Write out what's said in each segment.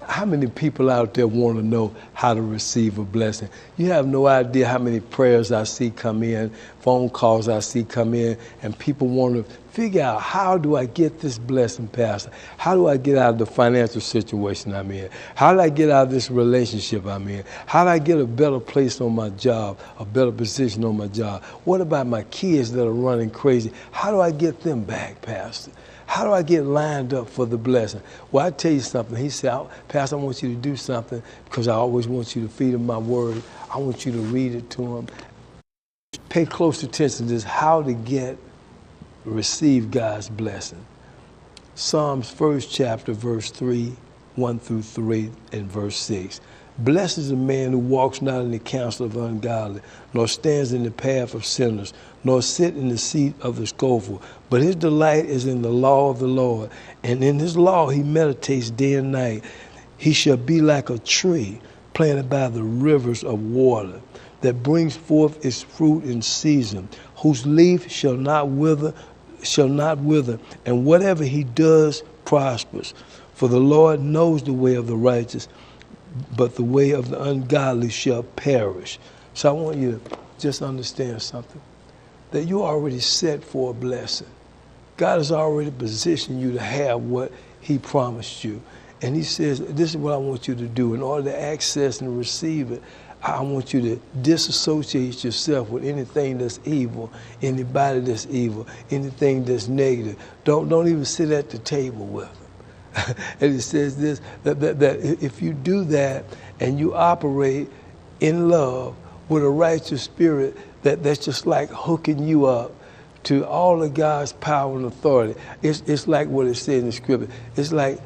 How many people out there want to know how to receive a blessing? You have no idea how many prayers I see come in, phone calls I see come in, and people want to figure out, how do I get this blessing, Pastor? How do I get out of the financial situation I'm in? How do I get out of this relationship I'm in? How do I get a better place on my job, a better position on my job? What about my kids that are running crazy? How do I get them back, Pastor? How do I get lined up for the blessing? Well, I tell you something. He said, Pastor, I want you to do something because I always want you to feed him my word. I want you to read it to him. Pay close attention to this, how to receive God's blessing. Psalms 1st chapter, verse 3, 1 through 3, and verse 6. Blessed is the man who walks not in the counsel of ungodly, nor stands in the path of sinners, nor sit in the seat of the scornful. But his delight is in the law of the Lord, and in his law he meditates day and night. He shall be like a tree planted by the rivers of water, that brings forth its fruit in season, whose leaf shall not wither, and whatever he does prospers. For the Lord knows the way of the righteous, but the way of the ungodly shall perish. So I want you to just understand something, that you're already set for a blessing. God has already positioned you to have what he promised you. And he says, this is what I want you to do. In order to access and receive it, I want you to disassociate yourself with anything that's evil, anybody that's evil, anything that's negative. Don't even sit at the table with them. And it says this, that if you do that and you operate in love with a righteous spirit, that's just like hooking you up to all of God's power and authority. It's like what it says in the scripture. It's like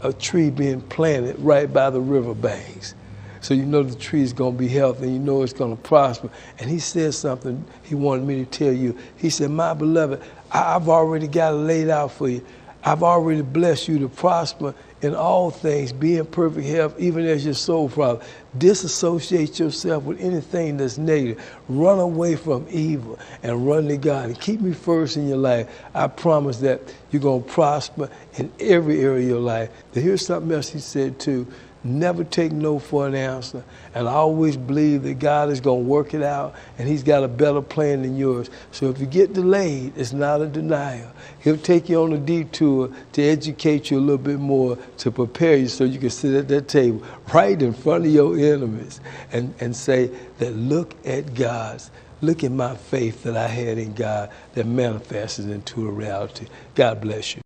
a tree being planted right by the river banks. So you know the tree is going to be healthy, and you know it's going to prosper. And he said something he wanted me to tell you. He said, my beloved, I've already got it laid out for you. I've already blessed you to prosper in all things, be in perfect health, even as your soul prosper. Disassociate yourself with anything that's negative. Run away from evil and run to God. And keep me first in your life. I promise that you're going to prosper in every area of your life. Now, here's something else he said too. Never take no for an answer. And I always believe that God is going to work it out, and he's got a better plan than yours. So if you get delayed, it's not a denial. He'll take you on a detour to educate you a little bit more, to prepare you so you can sit at that table right in front of your enemies and say that, look at God's. Look at my faith that I had in God that manifested into a reality. God bless you.